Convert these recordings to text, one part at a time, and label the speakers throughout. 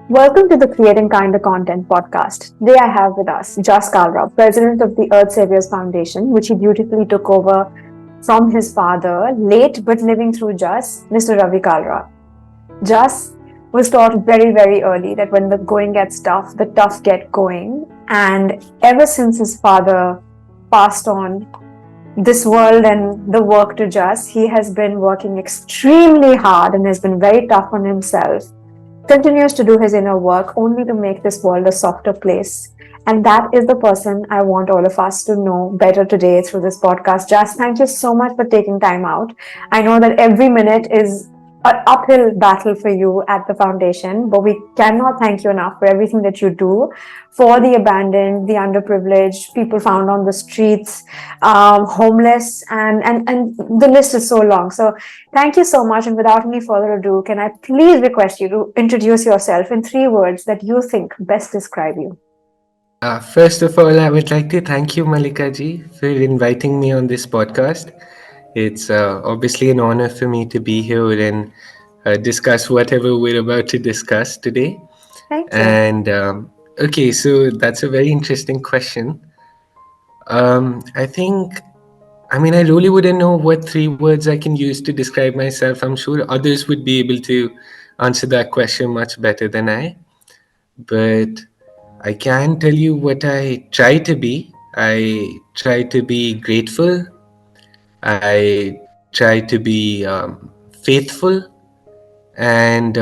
Speaker 1: Welcome to the Creating Kinder Content podcast. Today I have with us Jas Kalra, president of the Earth Saviours Foundation, which he beautifully took over from his father, late but living through Jas, Mr. Ravi Kalra. Jas was taught very, very early that when the going gets tough, the tough get going. And ever since his father passed on this world and the work to Jas, he has been working extremely hard and has been very tough on himself, continues to do his inner work only to make this world a softer place. And that is the person I want all of us to know better today through this podcast. Just thank you so much for taking time out. I know that every minute is an uphill battle for you at the foundation, but we cannot thank you enough for everything that you do for the abandoned, the underprivileged, people found on the streets, homeless, and the list is so long. So thank you so much. And without any further ado, can I please request you to introduce yourself in 3 words that you think best describe you?
Speaker 2: First of all, I would like to thank you, Mallika ji, for inviting me on this podcast. It's obviously an honor for me to be here and discuss whatever we're about to discuss today.
Speaker 1: Thank you.
Speaker 2: And okay, so that's a very interesting question. I think, I really wouldn't know what 3 words I can use to describe myself. I'm sure others would be able to answer that question much better than I. But I can tell you what I try to be. I try to be grateful. I try to be faithful and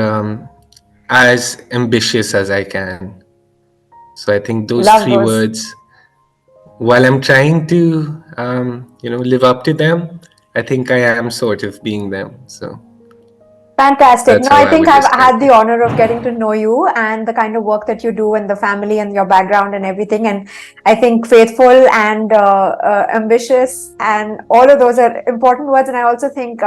Speaker 2: as ambitious as I can. So I think those
Speaker 1: Love
Speaker 2: three
Speaker 1: those.
Speaker 2: words, while I'm trying to, live up to them, I think I am sort of being them. So
Speaker 1: Fantastic.
Speaker 2: that's
Speaker 1: No,
Speaker 2: how
Speaker 1: I
Speaker 2: I
Speaker 1: think
Speaker 2: would
Speaker 1: I've
Speaker 2: describe
Speaker 1: had the
Speaker 2: it.
Speaker 1: honor of getting to know you and the kind of work that you do and the family and your background and everything. And I think faithful and ambitious and all of those are important words. And I also think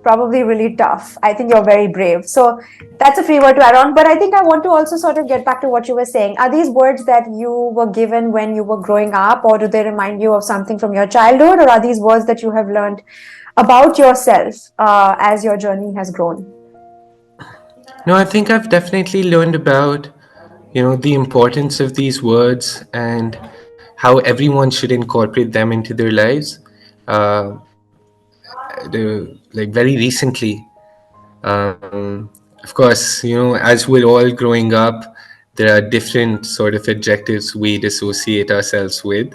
Speaker 1: probably really tough. I think you're very brave. So that's a free word to add on. But I think I want to also sort of get back to what you were saying. Are these words that you were given when you were growing up, or do they remind you of something from your childhood, or are these words that you have learned about yourself as your journey has grown?
Speaker 2: No, I think I've definitely learned about, the importance of these words and how everyone should incorporate them into their lives. Uh, like very recently, of course, as we're all growing up, there are different sort of adjectives we'd associate ourselves with.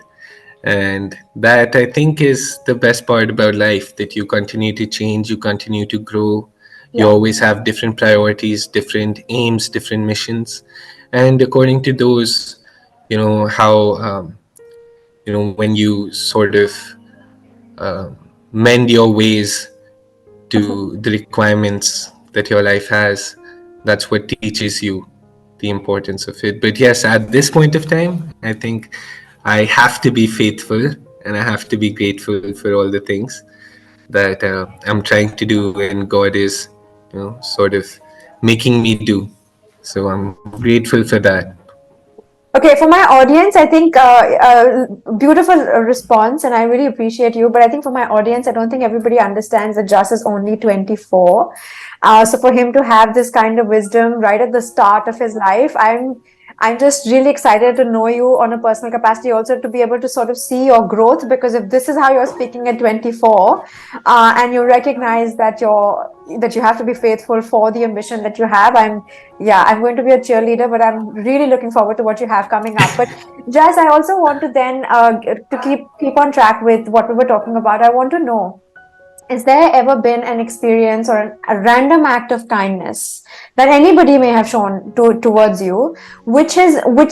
Speaker 2: And that I think is the best part about life, that you continue to change, you continue to grow, you
Speaker 1: Yeah.
Speaker 2: always have different priorities, different aims, different missions. And according to those, how, when you sort of mend your ways to the requirements that your life has, that's what teaches you the importance of it. But yes, at this point of time, I think I have to be faithful and I have to be grateful for all the things that I'm trying to do and God is, sort of making me do. So I'm grateful for that.
Speaker 1: Okay, for my audience, I think beautiful response, and I really appreciate you. But I think for my audience, I don't think everybody understands that Jas is only 24. So for him to have this kind of wisdom right at the start of his life, I'm just really excited to know you on a personal capacity, also to be able to sort of see your growth. Because if this is how you're speaking at 24, and you recognize that you have to be faithful for the ambition that you have, I'm going to be a cheerleader, but I'm really looking forward to what you have coming up. But Jazz, I also want to then to keep on track with what we were talking about. I want to know, is there ever been an experience or a random act of kindness that anybody may have shown towards you, which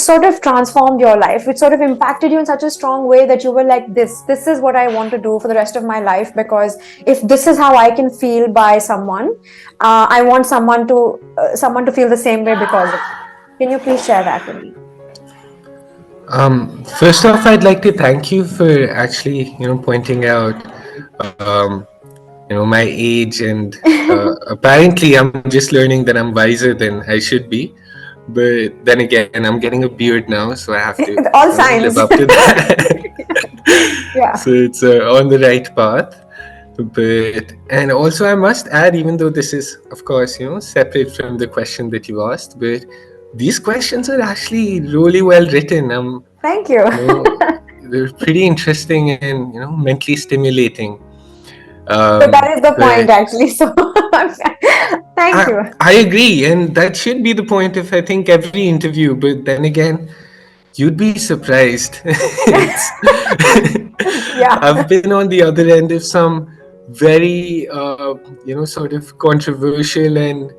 Speaker 1: sort of transformed your life, which sort of impacted you in such a strong way that you were like, this is what I want to do for the rest of my life, because if this is how I can feel by someone, I want someone to feel the same way because of it. Can you please share that with me?
Speaker 2: First off, I'd like to thank you for actually, pointing out, um, my age, and apparently I'm just learning that I'm wiser than I should be. But then again, I'm getting a beard now, so I have to,
Speaker 1: All
Speaker 2: live
Speaker 1: signs.
Speaker 2: up to that.
Speaker 1: Yeah.
Speaker 2: So it's on the right path. But and also I must add, even though this is of course separate from the question that you asked, but these questions are actually really well written.
Speaker 1: Thank you.
Speaker 2: You know, they're pretty interesting and mentally stimulating.
Speaker 1: But that is the point,
Speaker 2: But
Speaker 1: actually. So, thank you.
Speaker 2: I agree, and that should be the point of I think every interview. But then again, you'd be surprised. It's
Speaker 1: Yeah.
Speaker 2: I've been on the other end of some very sort of controversial and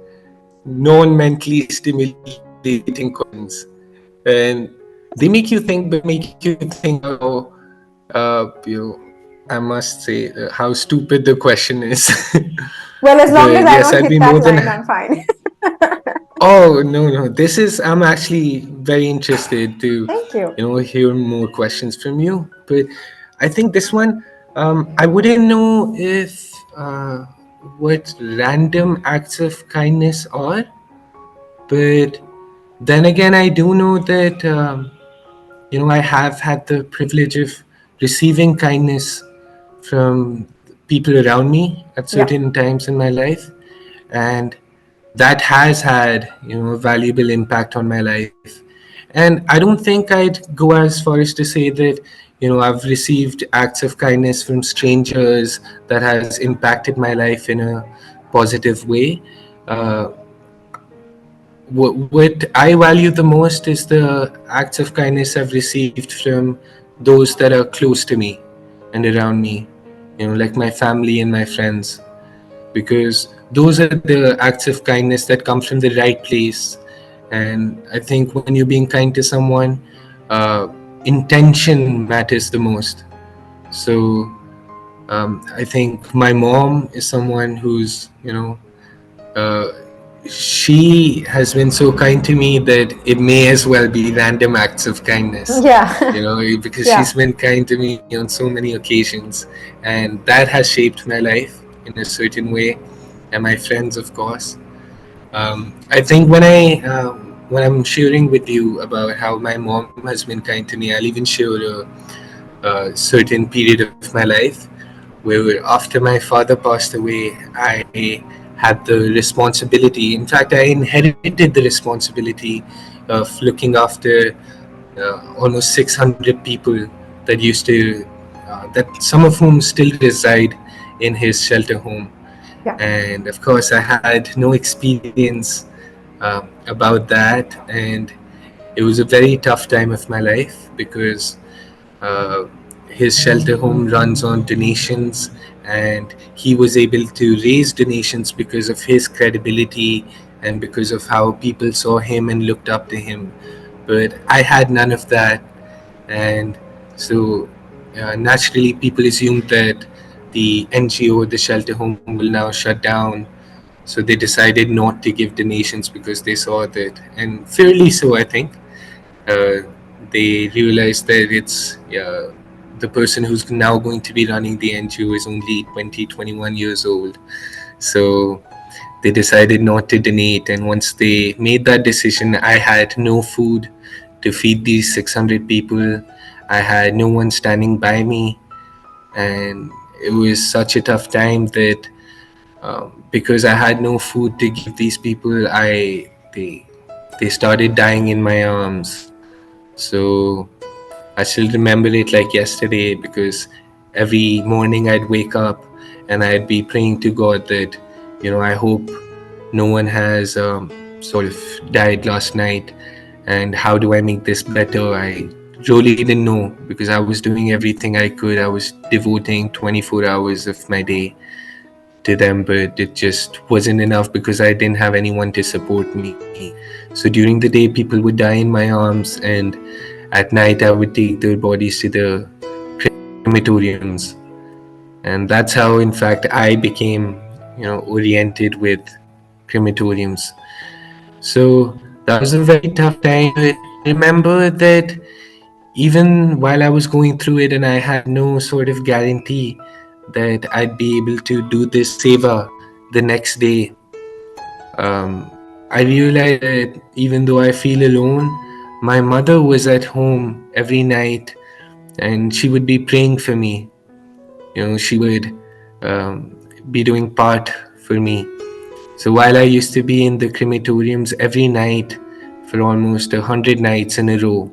Speaker 2: non-mentally stimulating questions, and they make you think, but make you think how I must say how stupid the question is.
Speaker 1: Well, as long as
Speaker 2: But
Speaker 1: I
Speaker 2: yes,
Speaker 1: don't
Speaker 2: I'd
Speaker 1: hit
Speaker 2: be
Speaker 1: that
Speaker 2: more than
Speaker 1: line, I'm fine.
Speaker 2: Oh, no. This is, I'm actually very interested to,
Speaker 1: Thank you.
Speaker 2: hear more questions from you. But I think this one, I wouldn't know if what random acts of kindness are, but then again, I do know that, I have had the privilege of receiving kindness from people around me at
Speaker 1: Yeah.
Speaker 2: certain times in my life, and that has had a valuable impact on my life. And I don't think I'd go as far as to say that I've received acts of kindness from strangers that has impacted my life in a positive way. uh, what I value the most is the acts of kindness I've received from those that are close to me and around me, like my family and my friends, because those are the acts of kindness that come from the right place. And I think when you're being kind to someone, intention matters the most. So I think my mom is someone who's uh, she has been so kind to me that it may as well be random acts of kindness,
Speaker 1: Yeah.
Speaker 2: because
Speaker 1: Yeah.
Speaker 2: she's been kind to me on so many occasions, and that has shaped my life in a certain way, and my friends, of course. I think when I'm sharing with you about how my mom has been kind to me, I'll even share a certain period of my life where after my father passed away, I had the responsibility. In fact, I inherited the responsibility of looking after almost 600 people that used to, that some of whom still reside in his shelter home.
Speaker 1: Yeah.
Speaker 2: And of course, I had no experience about that, and it was a very tough time of my life because uh, his shelter home runs on donations, and he was able to raise donations because of his credibility and because of how people saw him and looked up to him. But I had none of that, and so naturally, people assumed that the NGO, the shelter home, will now shut down. So they decided not to give donations because they saw that, and fairly so, I think. uh, they realized that it's the person who's now going to be running the NGO is only 20, 21 years old. So they decided not to donate. And once they made that decision, I had no food to feed these 600 people. I had no one standing by me. And it was such a tough time that because I had no food to give these people, they started dying in my arms. So I still remember it like yesterday because every morning I'd wake up and I'd be praying to God that, I hope no one has sort of died last night, and how do I make this better? I really didn't know because I was doing everything I could. I was devoting 24 hours of my day to them, but it just wasn't enough because I didn't have anyone to support me. So during the day, people would die in my arms, and at night, I would take their bodies to the crematoriums. And that's how, in fact, I became, oriented with crematoriums. So that was a very tough time. But I remember that even while I was going through it and I had no sort of guarantee that I'd be able to do this seva the next day, um, I realized that even though I feel alone, my mother was at home every night and she would be praying for me. She would be doing part for me. So while I used to be in the crematoriums every night for almost 100 nights in a row.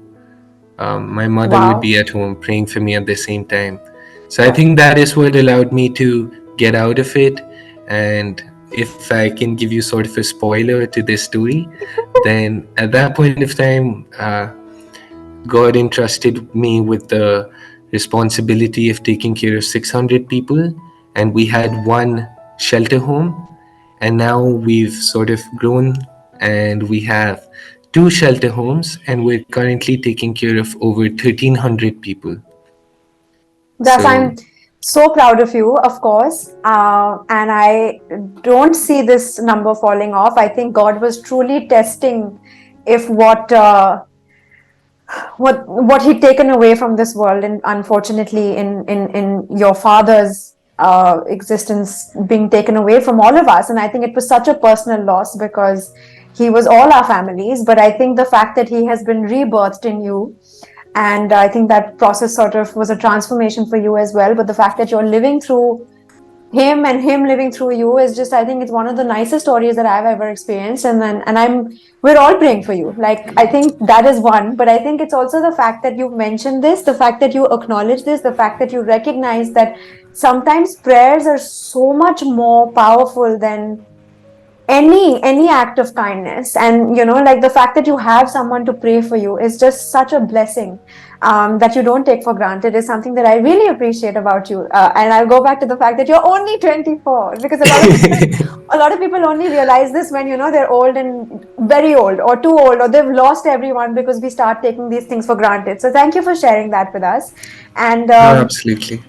Speaker 2: My mother would
Speaker 1: Wow.
Speaker 2: be at home praying for me at the same time. So I think that is what allowed me to get out of it. And if I can give you sort of a spoiler to this story, then at that point of time, God entrusted me with the responsibility of taking care of 600 people, and we had one shelter home. And now we've sort of grown and we have two shelter homes, and we're currently taking care of over 1,300 people.
Speaker 1: Thus,
Speaker 2: So,
Speaker 1: I'm so proud of you, of course. And I don't see this number falling off. I think God was truly testing if what he'd taken away from this world, and unfortunately in your father's existence being taken away from all of us. And I think it was such a personal loss because he was all our families, but I think the fact that he has been rebirthed in you, and I think that process sort of was a transformation for you as well. But the fact that you're living through him and him living through you is just, I think it's one of the nicest stories that I've ever experienced. And then and I'm we're all praying for you, like, I think that is one. But I think it's also the fact that you've mentioned this, the fact that you acknowledge this, the fact that you recognize that sometimes prayers are so much more powerful than any act of kindness. And like, the fact that you have someone to pray for you is just such a blessing, that you don't take for granted, is something that I really appreciate about you. And I'll go back to the fact that you're only 24, because a lot of people only realize this when they're old and very old or too old, or they've lost everyone, because we start taking these things for granted. So thank you for sharing that with us. And
Speaker 2: no, absolutely.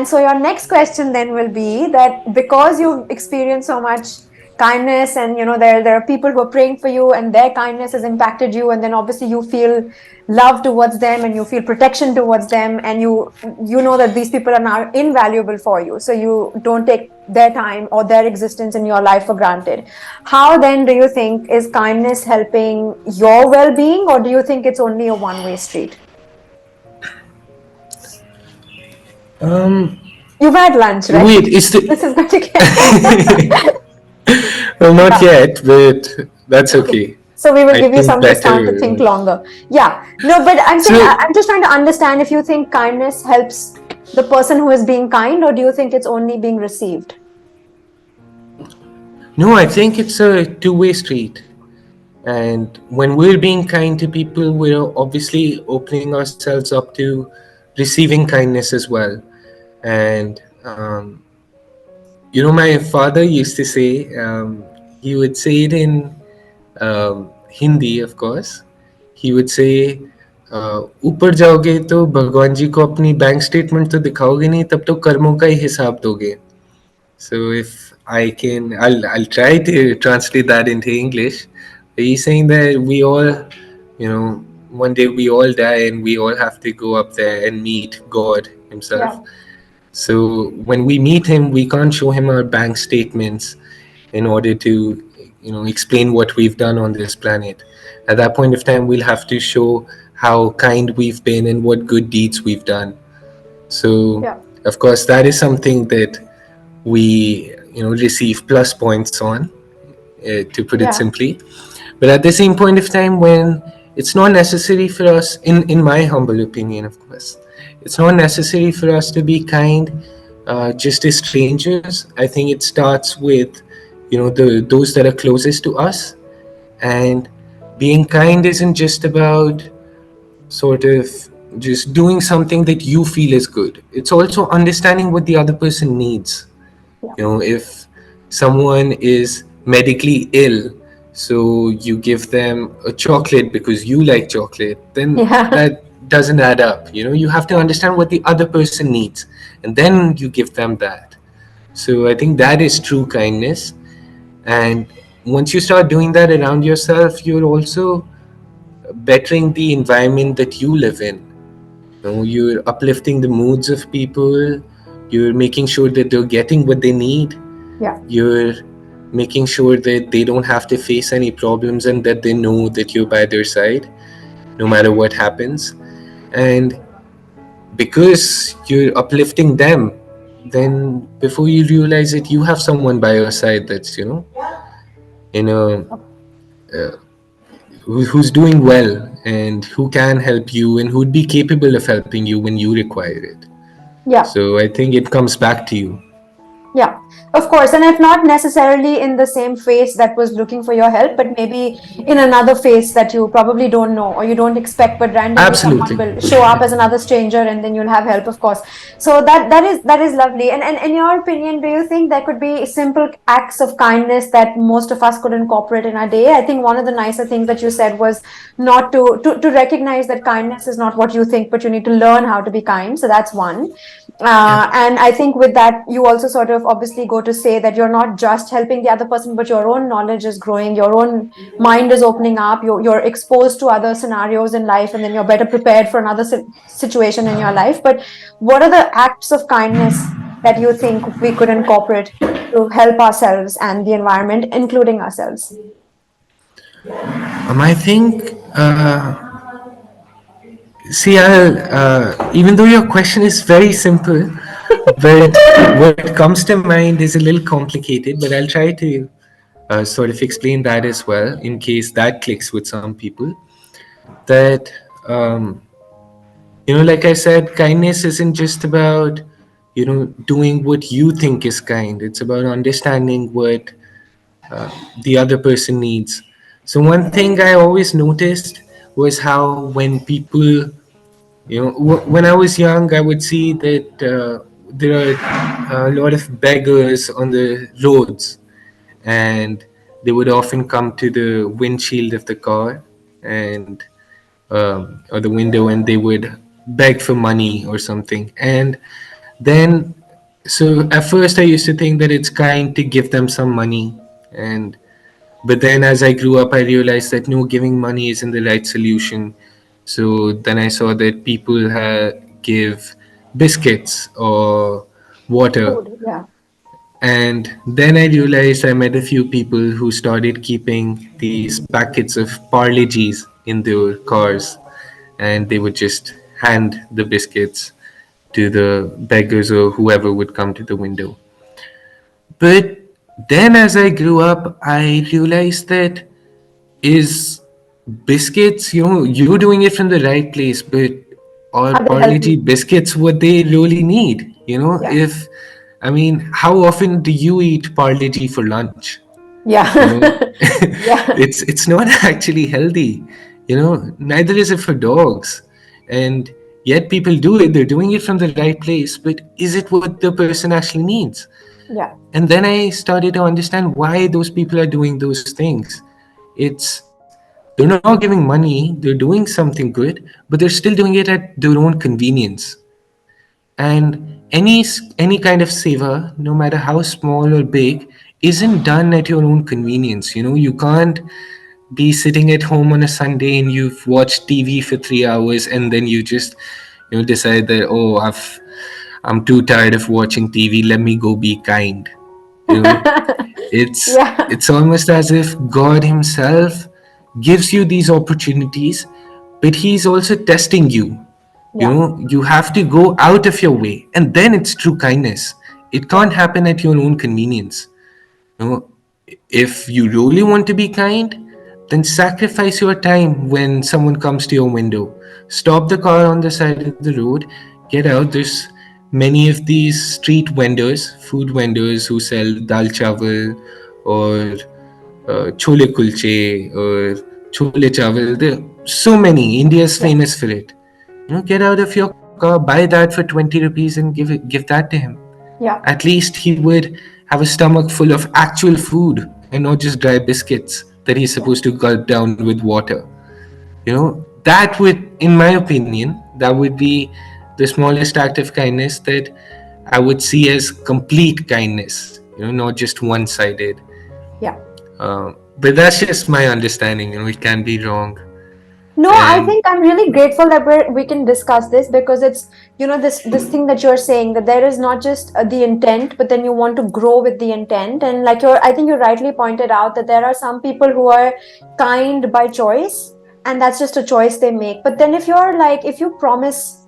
Speaker 1: so your next question then will be that, because you've experienced so much kindness, and there are people who are praying for you, and their kindness has impacted you, and then obviously you feel love towards them, and you feel protection towards them, and you know that these people are now invaluable for you, so you don't take their time or their existence in your life for granted. How then do you think is kindness helping your well-being, or do you think it's only a one-way street?
Speaker 2: Um,
Speaker 1: You've had lunch, right?
Speaker 2: Wait, is the.
Speaker 1: This is going to get.
Speaker 2: Well, not
Speaker 1: Yeah.
Speaker 2: yet, but that's
Speaker 1: Okay.
Speaker 2: okay.
Speaker 1: So we will
Speaker 2: I
Speaker 1: give you
Speaker 2: think
Speaker 1: some discount to think
Speaker 2: better.
Speaker 1: longer. Yeah. No, but I'm saying,
Speaker 2: So,
Speaker 1: I'm just trying to understand if you think kindness helps the person who is being kind, or do you think it's only being received?
Speaker 2: no, I think it's a two-way street. And when we're being kind to people, we're obviously opening ourselves up to receiving kindness as well. And, my father used to say, he would say it in Hindi, of course. He would say, ऊपर जाओगे तो भगवान जी को अपनी bank statement तो दिखाओगे नहीं, तब तो कर्मों का ही हिसाब दोगे. So if I can, I'll try to translate that into English. He's saying that we all, one day we all die and we all have to go up there and meet God Himself.
Speaker 1: Yeah.
Speaker 2: So when we meet Him, we can't show Him our bank statements in order to, explain what we've done on this planet. At that point of time, we'll have to show how kind we've been and what good deeds we've done. So,
Speaker 1: Yeah.
Speaker 2: of course, that is something that we receive plus points on, to put it
Speaker 1: Yeah.
Speaker 2: simply. But at the same point of time, when it's not necessary for us, in my humble opinion, of course, it's not necessary for us to be kind, just as strangers. I think it starts with those that are closest to us. And being kind isn't just about sort of just doing something that you feel is good. It's also understanding what the other person needs.
Speaker 1: Yeah.
Speaker 2: If someone is medically ill, so you give them a chocolate because you like chocolate, then
Speaker 1: Yeah.
Speaker 2: that doesn't add up. You have to understand what the other person needs, and then you give them that. So I think that is true kindness. And once you start doing that around yourself, you're also bettering the environment that you live in. You're uplifting the moods of people. You're making sure that they're getting what they need.
Speaker 1: Yeah.
Speaker 2: You're making sure that they don't have to face any problems, and that they know that you're by their side no matter what happens. And because you're uplifting them, then before you realize it, you have someone by your side that's in a who's doing well and who can help you and who'd be capable of helping you when you require it.
Speaker 1: Yeah.
Speaker 2: So I think it comes back to you.
Speaker 1: Yeah, of course. And if not necessarily in the same face that was looking for your help, but maybe in another face that you probably don't know or you don't expect, but randomly someone
Speaker 2: Absolutely.
Speaker 1: will show up as another stranger and then you'll have help, of course. So that is lovely. And in your opinion, do you think there could be simple acts of kindness that most of us could incorporate in our day? I think one of the nicer things that you said was not to recognize that kindness is not what you think, but you need to learn how to be kind. So that's one.
Speaker 2: Yeah.
Speaker 1: And I think with that, you also sort of obviously go to say that you're not just helping the other person, but your own knowledge is growing, your own mind is opening up, you're exposed to other scenarios in life, and then you're better prepared for another situation in your life. But what are the acts of kindness that you think we could incorporate to help ourselves and the environment, including ourselves?
Speaker 2: I think, see, even though your question is very simple, but what comes to mind is a little complicated, but I'll try to sort of explain that as well in case that clicks with some people. That, um, like I said, kindness isn't just about, doing what you think is kind, it's about understanding what the other person needs. So, one thing I always noticed was how when people, when I was young, I would see that there are a lot of beggars on the roads, and they would often come to the windshield of the car and or the window, and they would beg for money or something. And then, so at first, I used to think that it's kind to give them some money, and but then as I grew up, I realized that no, giving money isn't the right solution. So then I saw that people give biscuits or water.
Speaker 1: Food, yeah,
Speaker 2: And then I realized I met a few people who started keeping these packets of Parle-G's in their cars, and they would just hand the biscuits to the beggars or whoever would come to the window. But then as I grew up, I realized that is biscuits, you're doing it from the right place, but are
Speaker 1: are they
Speaker 2: Parle G
Speaker 1: healthy?
Speaker 2: biscuits what they really need?
Speaker 1: Yeah,
Speaker 2: If, I mean, how often do you eat Parle G for lunch? You know,
Speaker 1: yeah, yeah,
Speaker 2: it's not actually healthy. Neither is it for dogs. And yet people do it. They're doing it from the right place, but is it what the person actually needs?
Speaker 1: yeah,
Speaker 2: And then I started to understand why those people are doing those things. It's they're not giving money, they're doing something good, but they're still doing it at their own convenience. And any kind of seva, no matter how small or big, isn't done at your own convenience. You can't be sitting at home on a Sunday and you've watched TV for 3 hours and then you just decide that, oh, I'm too tired of watching TV, let me go be kind. you know it's
Speaker 1: yeah,
Speaker 2: it's almost as if God himself gives you these opportunities, but he's also testing you.
Speaker 1: yeah,
Speaker 2: You have to go out of your way, and then it's true kindness. It
Speaker 1: yeah,
Speaker 2: can't happen at your own convenience. you know if you really want to be kind, then sacrifice your time when someone comes to your window. Stop the car on the side of the road, get out. There's many of these street vendors, food vendors, who sell dal chawal or chole kulche or chole chawal. There are so many. India is
Speaker 1: yeah,
Speaker 2: famous for it. Get out of your car, buy that for 20 rupees and give that to him.
Speaker 1: yeah,
Speaker 2: At least he would have a stomach full of actual food and not just dry biscuits that he's
Speaker 1: yeah,
Speaker 2: supposed to gulp down with water. That would, in my opinion, that would be the smallest act of kindness that I would see as complete kindness, not just one sided.
Speaker 1: yeah.
Speaker 2: But that's just my understanding, it can be wrong.
Speaker 1: No, I
Speaker 2: And
Speaker 1: think I'm really grateful that we can discuss this because it's, this thing that you're saying that there is not just the intent, but then you want to grow with the intent. And like I think you rightly pointed out that there are some people who are kind by choice, and that's just a choice they make. But then if you're like, if you promise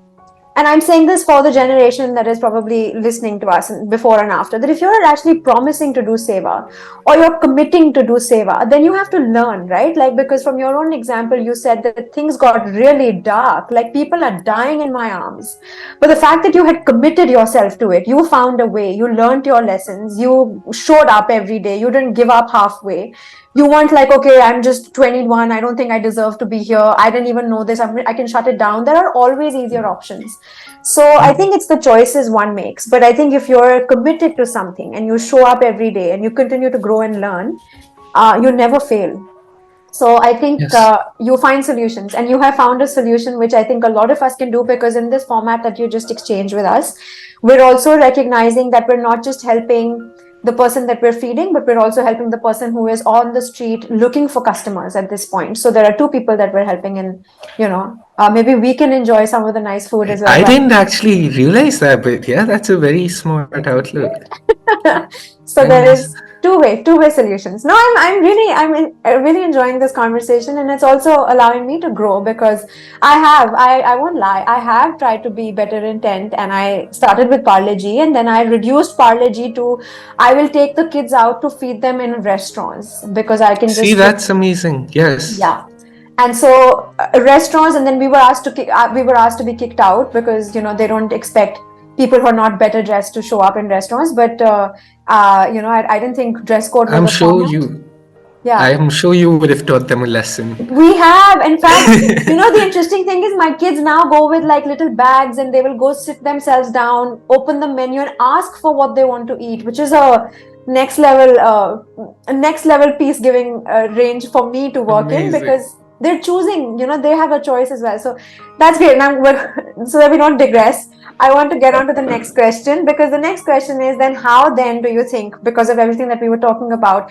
Speaker 1: And I'm saying this for the generation that is probably listening to us before and after, that if you're actually promising to do seva or you're committing to do seva, then you have to learn, right? Like, because from your own example, you said that things got really dark, like people are dying in my arms. But the fact that you had committed yourself to it, you found a way, you learned your lessons, you showed up every day, you didn't give up halfway. You weren't like, okay, I'm just 21, I don't think I deserve to be here, I didn't even know this, I can shut it down. There are always easier options. So I think it's the choices one makes. But I think if you're committed to something and you show up every day and you continue to grow and learn, you never fail. So I think
Speaker 2: Yes.
Speaker 1: you find solutions, and you have found a solution which I think a lot of us can do, because in this format that you just exchanged with us, we're also recognizing that we're not just helping the person that we're feeding, but we're also helping the person who is on the street looking for customers at this point. So there are two people that we're helping, and maybe we can enjoy some of the nice food as well.
Speaker 2: I didn't actually realize that, but yeah, that's a very smart outlook.
Speaker 1: So there
Speaker 2: Nice.
Speaker 1: is two-way solutions. No, really enjoying this conversation, and it's also allowing me to grow, because I won't lie, I have tried to be better in tent, and I started with Parle G, and then I reduced Parle G to, I will take the kids out to feed them in restaurants, because I can
Speaker 2: See,
Speaker 1: just fit.
Speaker 2: that's amazing. Yes.
Speaker 1: Yeah. And so restaurants, and then we were asked to be kicked out, because they don't expect people who are not better dressed to show up in restaurants. But I didn't think dress code was
Speaker 2: I'm
Speaker 1: a
Speaker 2: sure
Speaker 1: format.
Speaker 2: you.
Speaker 1: Yeah.
Speaker 2: I'm sure you would have taught them a lesson.
Speaker 1: We have, in fact, the interesting thing is my kids now go with like little bags, and they will go sit themselves down, open the menu, and ask for what they want to eat, which is a next level peace giving range for me to work in,
Speaker 2: Amazing.
Speaker 1: because they're choosing, they have a choice as well. So that's great. Now, so that we don't digress, I want to get on to the next question, because the next question is, then how then do you think, because of everything that we were talking about,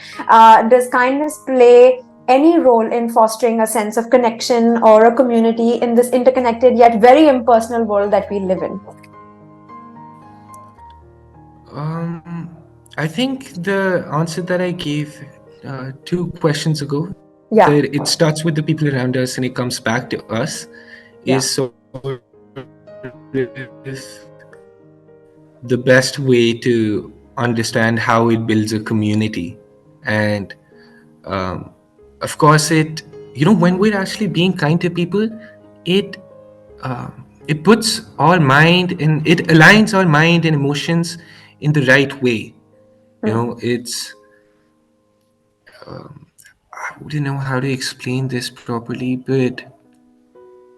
Speaker 1: does kindness play any role in fostering a sense of connection or a community in this interconnected yet very impersonal world that we live in?
Speaker 2: I think the answer that I gave 2 questions ago,
Speaker 1: Yeah.
Speaker 2: that it starts with the people around us and it comes back to us,
Speaker 1: Yeah.
Speaker 2: is sort of the best way to understand how it builds a community. And um, of course, when we're actually being kind to people, it it puts our mind and it aligns our mind and emotions in the right way. It's I wouldn't know how to explain this properly, but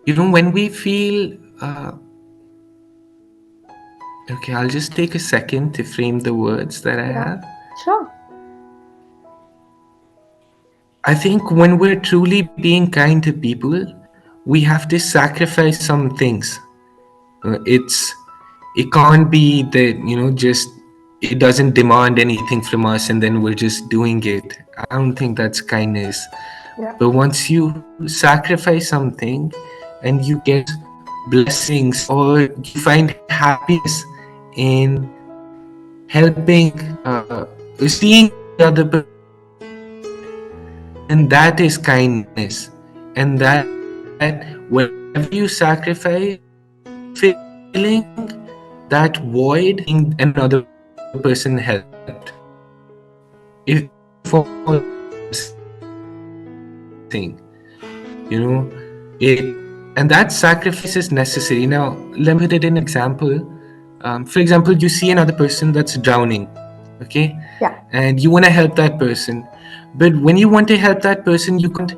Speaker 2: when we feel okay, I'll just take a second to frame the words that I
Speaker 1: Yeah.
Speaker 2: have.
Speaker 1: Sure.
Speaker 2: I think when we're truly being kind to people, we have to sacrifice some things. It can't be that just it doesn't demand anything from us and then we're just doing it. I don't think that's kindness.
Speaker 1: Yeah.
Speaker 2: But once you sacrifice something and you get blessings or you find happiness in helping, seeing the other person succeed, then that is kindness. And that whenever you sacrifice, you're filling that void by seeing another person helped. If you follow what I'm saying, you know, it and that sacrifice is necessary. Now, let me put it in an example. For example, you see another person that's drowning, okay,
Speaker 1: Yeah.
Speaker 2: and you want to help that person. But when you want to help that person, you can't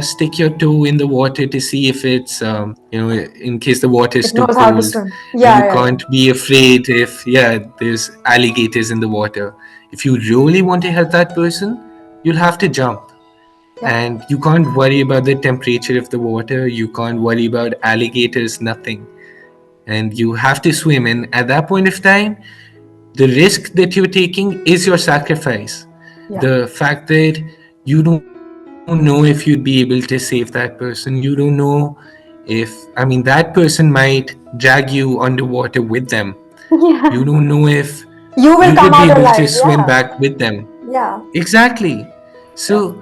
Speaker 2: stick your toe in the water to see if it's, in case the water is
Speaker 1: It
Speaker 2: too
Speaker 1: knows how to
Speaker 2: cold.
Speaker 1: swim.
Speaker 2: You
Speaker 1: Yeah. Yeah. Yeah.
Speaker 2: can't be afraid if, yeah, there's alligators in the water. If you really want to help that person, you'll have to jump.
Speaker 1: Yeah.
Speaker 2: And you can't worry about the temperature of the water, you can't worry about alligators, nothing. And you have to swim. And at that point of time, the risk that you're taking is your sacrifice.
Speaker 1: Yeah.
Speaker 2: The fact that you don't know if you'd be able to save that person, you don't know that person might drag you underwater with them. You don't
Speaker 1: Yeah.
Speaker 2: know if you
Speaker 1: You
Speaker 2: would
Speaker 1: will
Speaker 2: be
Speaker 1: come
Speaker 2: able
Speaker 1: out
Speaker 2: to
Speaker 1: alive.
Speaker 2: swim back
Speaker 1: Yeah.
Speaker 2: with them.
Speaker 1: Yeah.
Speaker 2: Exactly.
Speaker 1: Yeah.
Speaker 2: So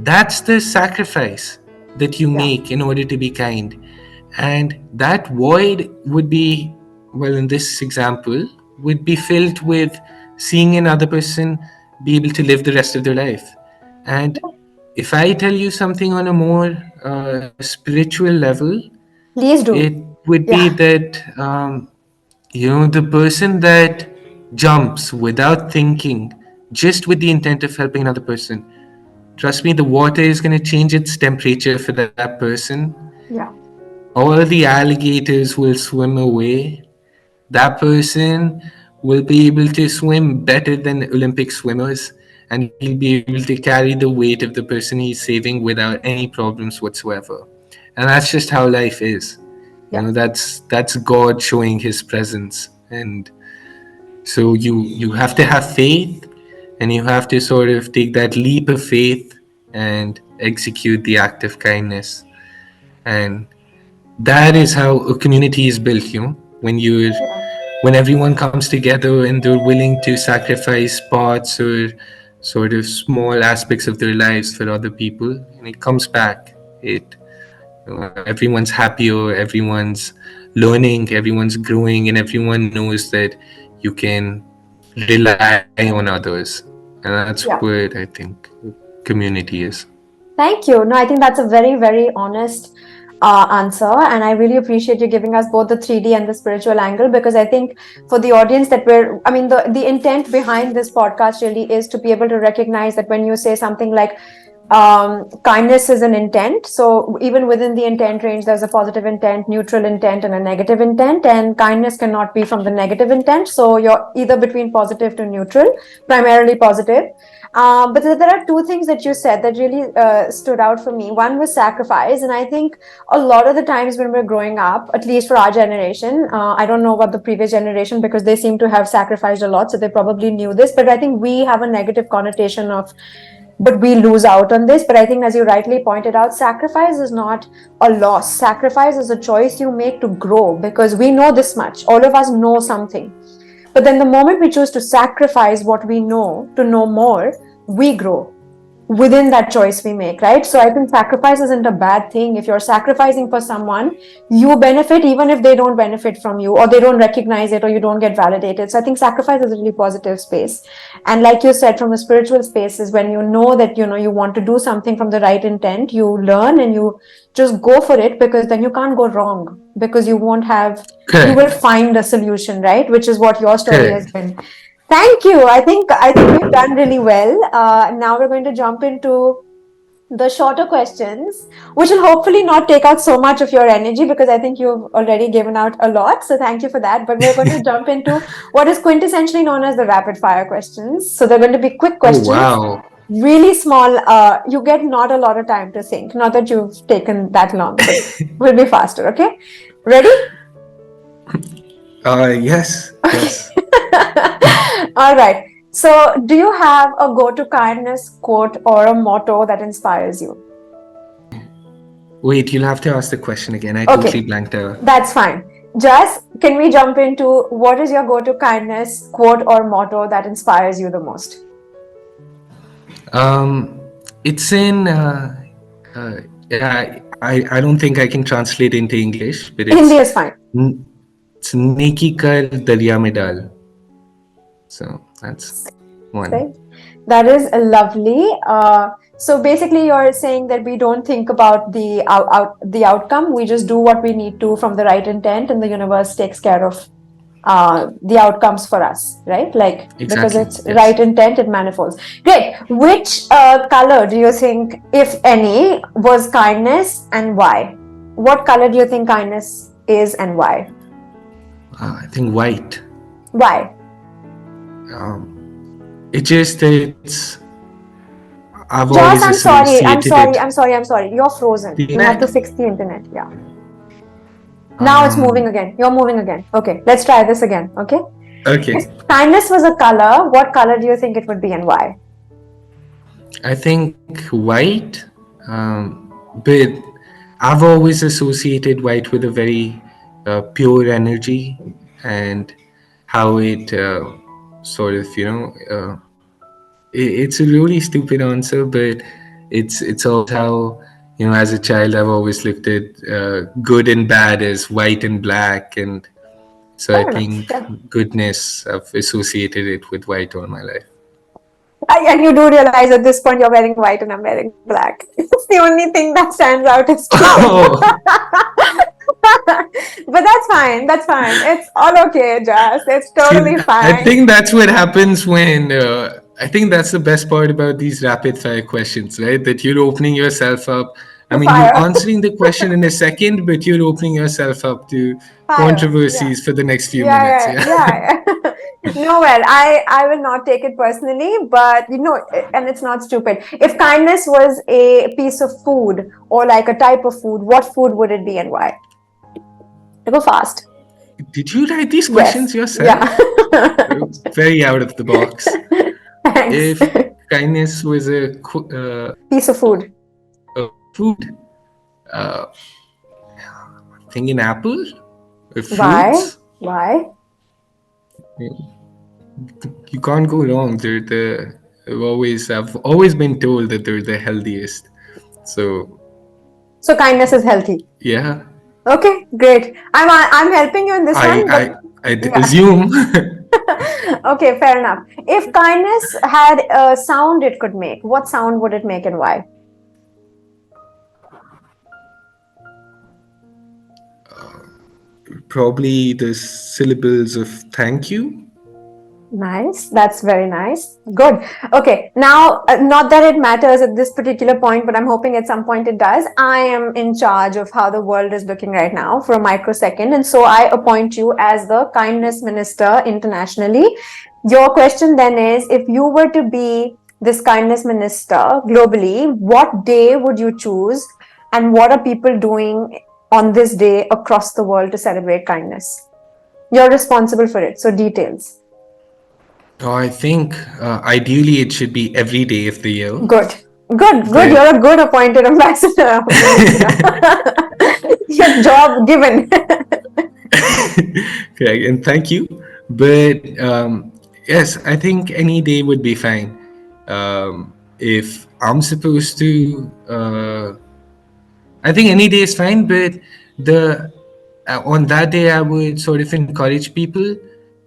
Speaker 2: that's the sacrifice that you
Speaker 1: Yeah.
Speaker 2: make in order to be kind. And that void would be, well, in this example, would be filled with seeing another person be able to live the rest of their life. And if I tell you something on a more spiritual level,
Speaker 1: Please
Speaker 2: it
Speaker 1: do.
Speaker 2: would be
Speaker 1: Yeah.
Speaker 2: that, the person that jumps without thinking, just with the intent of helping another person, trust me, the water is going to change its temperature for that person.
Speaker 1: Yeah.
Speaker 2: All the alligators will swim away. That person will be able to swim better than Olympic swimmers, and he'll be able to carry the weight of the person he's saving without any problems whatsoever. And that's just how life is.
Speaker 1: Yeah.
Speaker 2: That's God showing his presence. And so you have to have faith, and you have to sort of take that leap of faith and execute the act of kindness. And that is how a community is built,
Speaker 1: Yeah.
Speaker 2: when everyone comes together and they're willing to sacrifice parts or sort of small aspects of their lives for other people, and it comes back. Everyone's happier, everyone's learning, everyone's growing, and everyone knows that you can rely on others. And that's
Speaker 1: Yeah.
Speaker 2: what I think community is.
Speaker 1: Thank you. No, I think that's a very, very honest answer. And I really appreciate you giving us both the 3D and the spiritual angle, because I think for the audience that I mean, the intent behind this podcast really is to be able to recognize that when you say something like kindness is an intent. So even within the intent range, there's a positive intent, neutral intent, and a negative intent. And kindness cannot be from the negative intent. So you're either between positive to neutral, primarily positive. But there are two things that you said that really stood out for me. One was sacrifice. And I think a lot of the times when we're growing up, at least for our generation, I don't know about the previous generation because they seem to have sacrificed a lot. So they probably knew this. But I think we have a negative connotation of, but we lose out on this. But I think, as you rightly pointed out, sacrifice is not a loss. Sacrifice is a choice you make to grow, because we know this much. All of us know something. But then the moment we choose to sacrifice what we know to know more, we grow within that choice we make, right? So I think sacrifice isn't a bad thing. If you're sacrificing for someone, you benefit even if they don't benefit from you, or they don't recognize it, or you don't get validated. So I think sacrifice is a really positive space. And like you said, from a spiritual space is when you know that you want to do something from the right intent, you learn and you just go for it, because then you can't go wrong, because you will
Speaker 2: Correct.
Speaker 1: find a solution, right? Which is what your story has
Speaker 2: Correct.
Speaker 1: been. Thank you. I think we've done really well. Now we're going to jump into the shorter questions, which will hopefully not take out so much of your energy, because I think you've already given out a lot. So thank you for that. But we're going to jump into what is quintessentially known as the rapid fire questions. So they're going to be quick
Speaker 2: Oh,
Speaker 1: questions,
Speaker 2: wow.
Speaker 1: really small. You get not a lot of time to think. Not that you've taken that long, but we'll be faster. Okay. Ready?
Speaker 2: Yes, yes.
Speaker 1: All right. So, do you have a go to kindness quote or a motto that inspires you?
Speaker 2: Wait, you'll have to ask the question again. I totally
Speaker 1: Okay,
Speaker 2: blanked out.
Speaker 1: that's fine. Just can we jump into what is your go to kindness quote or motto that inspires you the most?
Speaker 2: Um, it's in. Uh, I don't think I can translate into English, but
Speaker 1: Hindi is fine.
Speaker 2: it's Neki Kar Darya Mein Dal. So that's one.
Speaker 1: Right? That is lovely. So basically, you're saying that we don't think about the outcome. We just do what we need to from the right intent, and the universe takes care of the outcomes for us, right? Like, because
Speaker 2: Exactly.
Speaker 1: it's
Speaker 2: Yes.
Speaker 1: right intent, it manifolds. Great. Which color do you think, if any, was kindness, and why? What color do you think kindness is, and why?
Speaker 2: I think white.
Speaker 1: Why?
Speaker 2: It just it's. I've always
Speaker 1: Joss, I'm sorry. I'm
Speaker 2: associated
Speaker 1: sorry.
Speaker 2: it.
Speaker 1: I'm sorry. I'm sorry. You're frozen.
Speaker 2: The
Speaker 1: You have to
Speaker 2: net.
Speaker 1: fix the internet. Yeah. Now it's moving
Speaker 2: Um.
Speaker 1: again. You're moving again. Okay. Let's try this again. Okay. If
Speaker 2: Okay.
Speaker 1: kindness was a color, what color do you think it would be, and why?
Speaker 2: I think white, but I've always associated white with a very pure energy, and how it sort of, it's a really stupid answer, but it's also how As a child, I've always looked at good and bad as white and black, and so I
Speaker 1: Fair enough.
Speaker 2: think
Speaker 1: Yeah.
Speaker 2: goodness, I've associated it with white all my life.
Speaker 1: And you do realize at this point you're wearing white and I'm wearing black. It's the only thing that stands out is today.
Speaker 2: Oh,
Speaker 1: But that's fine. That's fine. It's all okay, Jas. It's
Speaker 2: see,
Speaker 1: totally
Speaker 2: I
Speaker 1: fine.
Speaker 2: think that's what happens when. I think that's the best part about these rapid fire questions, right? That you're opening yourself up. I
Speaker 1: To
Speaker 2: mean, you're
Speaker 1: fire.
Speaker 2: answering the question in a second, but you're opening yourself up to
Speaker 1: Fire. Yeah.
Speaker 2: controversies for the next few minutes.
Speaker 1: Yeah,
Speaker 2: Yeah.
Speaker 1: yeah, yeah. No, well, I will not take it personally, but and it's not stupid. If kindness was a piece of food or like a type of food, what food would it be and why? To go fast.
Speaker 2: Did you write these
Speaker 1: Yes.
Speaker 2: questions
Speaker 1: Yeah.
Speaker 2: yourself? Very out of the box.
Speaker 1: Thanks.
Speaker 2: If kindness was
Speaker 1: Piece of food.
Speaker 2: a food, uh, thinking apple or
Speaker 1: Why?
Speaker 2: fruits,
Speaker 1: Why?
Speaker 2: you can't go wrong. I've always been told that they're the healthiest. So
Speaker 1: So kindness is healthy.
Speaker 2: yeah,
Speaker 1: Okay, great. I'm helping you in this
Speaker 2: I
Speaker 1: one, but
Speaker 2: I I'd
Speaker 1: yeah.
Speaker 2: assume.
Speaker 1: Okay, fair enough. If kindness had a sound it could make, what sound would it make and why?
Speaker 2: Probably the syllables of thank you.
Speaker 1: Nice. That's very nice. Good. Okay. Now, not that it matters at this particular point, but I'm hoping at some point it does. I am in charge of how the world is looking right now for a microsecond. And so I appoint you as the kindness minister internationally. Your question then is, if you were to be this kindness minister globally, what day would you choose? And what are people doing on this day across the world to celebrate kindness? You're responsible for it. So details.
Speaker 2: Oh, I think ideally it should be every day of the year.
Speaker 1: Good. Good, good.
Speaker 2: But
Speaker 1: You're a good appointed ambassador, minister. Your job given.
Speaker 2: correct, and thank you. But yes, I think any day would be fine. If I'm supposed to, I think any day is fine. But the on that day, I would sort of encourage people.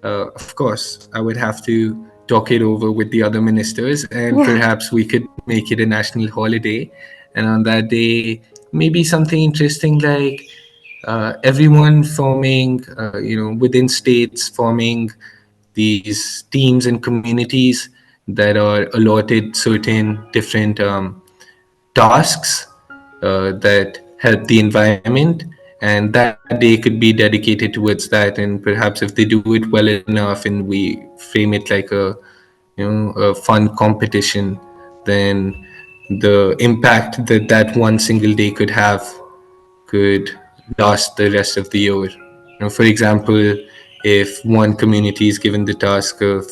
Speaker 2: Of course, I would have to talk it over with the other ministers, and
Speaker 1: Yeah.
Speaker 2: perhaps we could make it a national holiday. And on that day, maybe something interesting like everyone forming, within states, forming these teams and communities that are allotted certain different tasks that help the environment, and that day could be dedicated towards that. And perhaps if they do it well enough and we frame it like a fun competition, then the impact that that one single day could have could last the rest of the year. For example, if one community is given the task of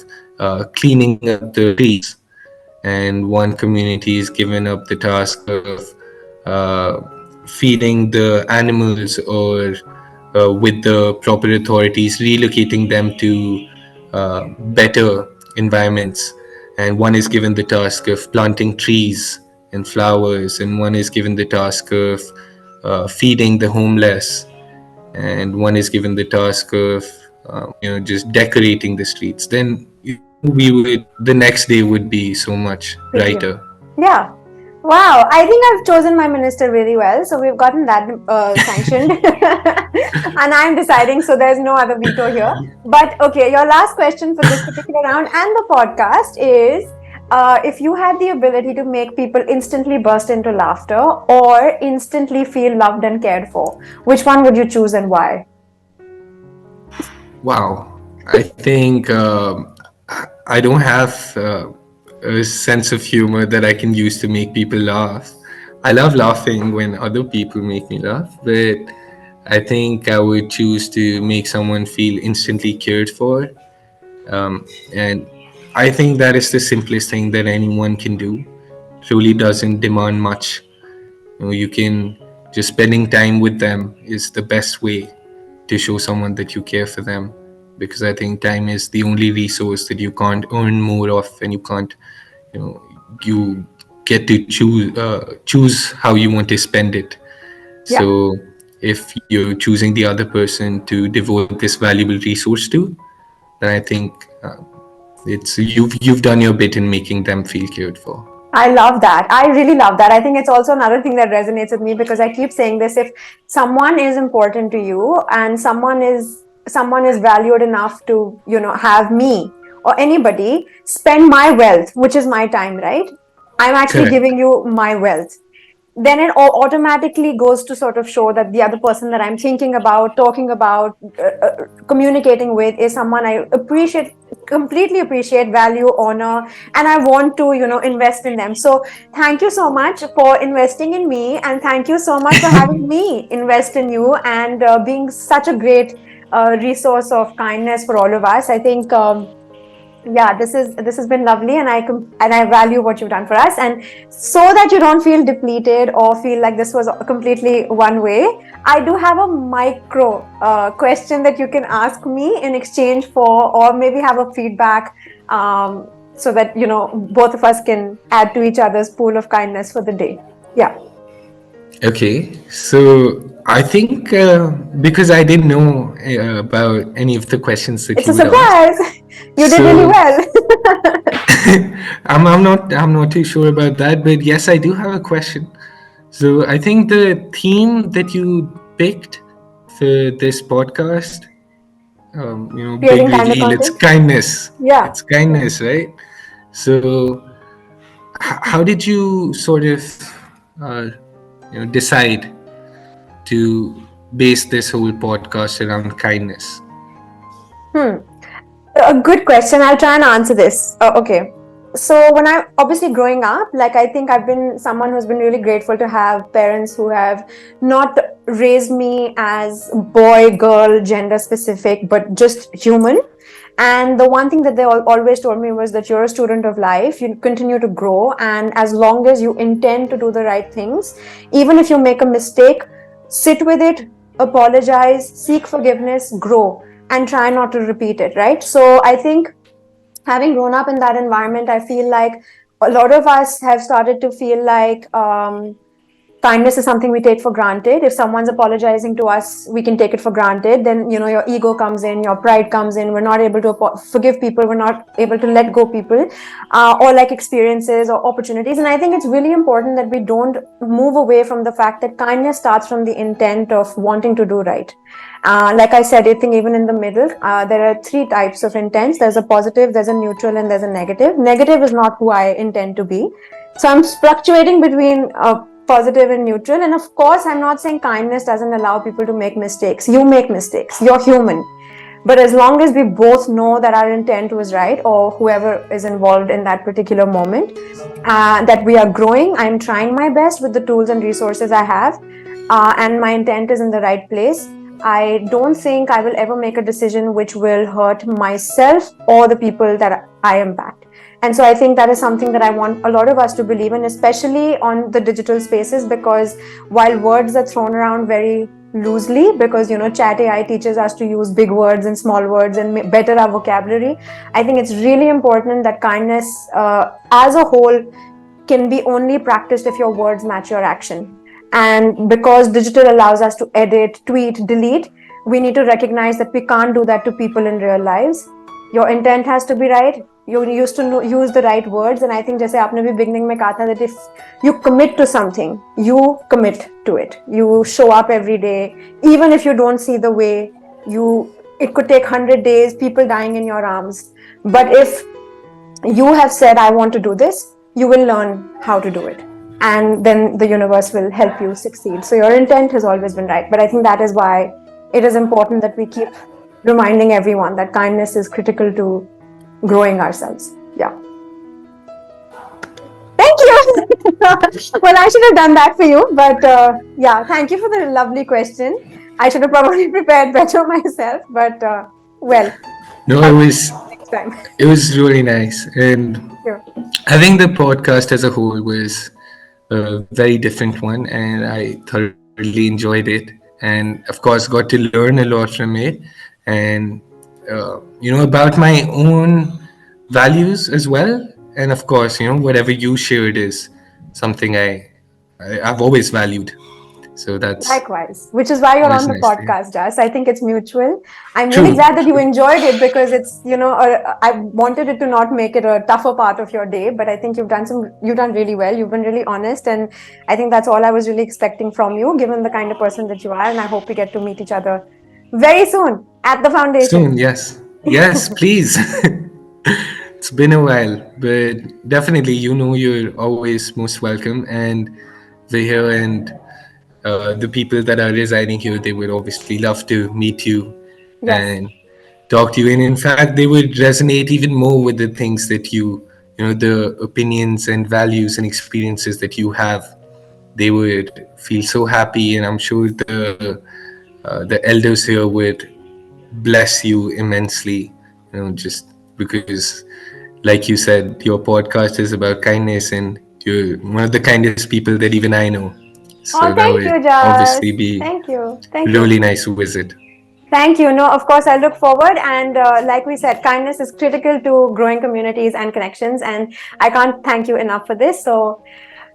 Speaker 2: cleaning up the trees, and one community is given up the task of uh, feeding the animals, or with the proper authorities relocating them to better environments, and one is given the task of planting trees and flowers, and one is given the task of feeding the homeless, and one is given the task of just decorating the streets, then the next day would be so much
Speaker 1: Prettier.
Speaker 2: brighter.
Speaker 1: Yeah. Wow. I think I've chosen my minister really well. So we've gotten that sanctioned. And I'm deciding, so there's no other veto here. But okay, your last question for this particular round and the podcast is, if you had the ability to make people instantly burst into laughter or instantly feel loved and cared for, which one would you choose and why?
Speaker 2: Wow, I think I don't have a sense of humor that I can use to make people laugh. I love laughing when other people make me laugh, but I think I would choose to make someone feel instantly cared for. And I think that is the simplest thing that anyone can do. It really doesn't demand much. You can just spending time with them is the best way to show someone that you care for them, because I think time is the only resource that you can't earn more of, and you can't, you get to choose how you want to spend it.
Speaker 1: Yeah.
Speaker 2: So if you're choosing the other person to devote this valuable resource to, then I think it's you've done your bit in making them feel cared for.
Speaker 1: I love that. I really love that. I think it's also another thing that resonates with me because I keep saying this: if someone is important to you and someone is valued enough to, have me or anybody spend my wealth, which is my time, right? I'm actually
Speaker 2: Correct.
Speaker 1: giving you my wealth. Then it automatically goes to sort of show that the other person that I'm thinking about, talking about, communicating with is someone I appreciate, completely appreciate, value, honor, and I want to, invest in them. So thank you so much for investing in me, and thank you so much for having me invest in you, and being such a great resource of kindness for all of us. I think yeah, this has been lovely, and I value what you've done for us. And so that you don't feel depleted or feel like this was completely one way, I do have a micro question that you can ask me in exchange for, or maybe have a feedback, so that both of us can add to each other's pool of kindness for the day. Yeah.
Speaker 2: Okay, so I think because I didn't know about any of the questions that
Speaker 1: It's
Speaker 2: you
Speaker 1: a
Speaker 2: would ask,
Speaker 1: surprise. You did really
Speaker 2: so
Speaker 1: well.
Speaker 2: I'm not too sure about that. But yes, I do have a question. So I think the theme that you picked for this podcast, big
Speaker 1: Creating kind of
Speaker 2: reveal, it's
Speaker 1: content.
Speaker 2: kindness.
Speaker 1: Yeah.
Speaker 2: It's kindness, right? So how did you sort of uh, decide to base this whole podcast around kindness?
Speaker 1: Hmm. A good question. I'll try and answer this. Okay. So, when I obviously growing up, like I think I've been someone who's been really grateful to have parents who have not raised me as boy, girl, gender specific, but just human. And the one thing that they always told me was that you're a student of life, you continue to grow. And as long as you intend to do the right things, even if you make a mistake, sit with it, apologize, seek forgiveness, grow, and try not to repeat it, right? So I think having grown up in that environment, I feel like a lot of us have started to feel like kindness is something we take for granted. If someone's apologizing to us, we can take it for granted. Then, your ego comes in, your pride comes in. We're not able to forgive people. We're not able to let go people, or like experiences or opportunities. And I think it's really important that we don't move away from the fact that kindness starts from the intent of wanting to do right. Like I said, I think even in the middle, there are three types of intents. There's a positive, there's a neutral, and there's a negative. Negative is not who I intend to be. So I'm fluctuating between positive and neutral. And of course, I'm not saying kindness doesn't allow people to make mistakes. You make mistakes. You're human. But as long as we both know that our intent was right, or whoever is involved in that particular moment, that we are growing, I'm trying my best with the tools and resources I have, and my intent is in the right place. I don't think I will ever make a decision which will hurt myself or the people that I impact. And so I think that is something that I want a lot of us to believe in, especially on the digital spaces, because while words are thrown around very loosely, because chat AI teaches us to use big words and small words and better our vocabulary, I think it's really important that kindness as a whole can be only practiced if your words match your action. And because digital allows us to edit, tweet, delete, we need to recognize that we can't do that to people in real lives. Your intent has to be right. You used to use the right words. And I think जैसे आपने भी beginning में कहा था that if you commit to something, you commit to it. You show up every day, even if you don't see the way. It could take 100 days, people dying in your arms. But if you have said, I want to do this, you will learn how to do it. And then the universe will help you succeed. So your intent has always been right. But I think that is why it is important that we keep reminding everyone that kindness is critical to growing ourselves. Yeah. Thank you. Well, I should have done that for you. But yeah, thank you for the lovely question. I should have probably prepared better myself. But well,
Speaker 2: No,
Speaker 1: I'll
Speaker 2: it
Speaker 1: do
Speaker 2: was
Speaker 1: next time.
Speaker 2: it was really nice, and
Speaker 1: Sure.
Speaker 2: I think the podcast as a whole was a very different one, and I thoroughly enjoyed it. And of course, got to learn a lot from it, and about my own values as well. And of course, whatever you shared is something I've always valued. So that's
Speaker 1: Likewise, which is why you're
Speaker 2: always
Speaker 1: on the
Speaker 2: nice to hear.
Speaker 1: podcast, Jas. I think it's mutual. I'm really
Speaker 2: True,
Speaker 1: glad that you
Speaker 2: true.
Speaker 1: enjoyed it because it's, I wanted it to not make it a tougher part of your day, but I think you've done really well. You've been really honest. And I think that's all I was really expecting from you, given the kind of person that you are. And I hope we get to meet each other very soon at the foundation.
Speaker 2: Soon, yes. Yes, please. It's been a while, but definitely, you're always most welcome. And we're here, and the people that are residing here, they would obviously love to meet you
Speaker 1: Yes.
Speaker 2: and talk to you. And in fact, they would resonate even more with the things that the opinions and values and experiences that you have. They would feel so happy, and I'm sure the elders here would bless you immensely. Just because, like you said, your podcast is about kindness, and you're one of the kindest people that even I know. So
Speaker 1: Oh,
Speaker 2: that
Speaker 1: thank
Speaker 2: would
Speaker 1: you,
Speaker 2: obviously
Speaker 1: Jas.
Speaker 2: be
Speaker 1: Thank you. Thank you.
Speaker 2: really nice to visit.
Speaker 1: Thank you. No, of course, I look forward. And like we said, kindness is critical to growing communities and connections. And I can't thank you enough for this. So,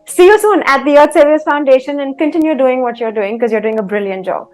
Speaker 1: see you soon at the Earth Saviours Foundation and continue doing what you're doing because you're doing a brilliant job.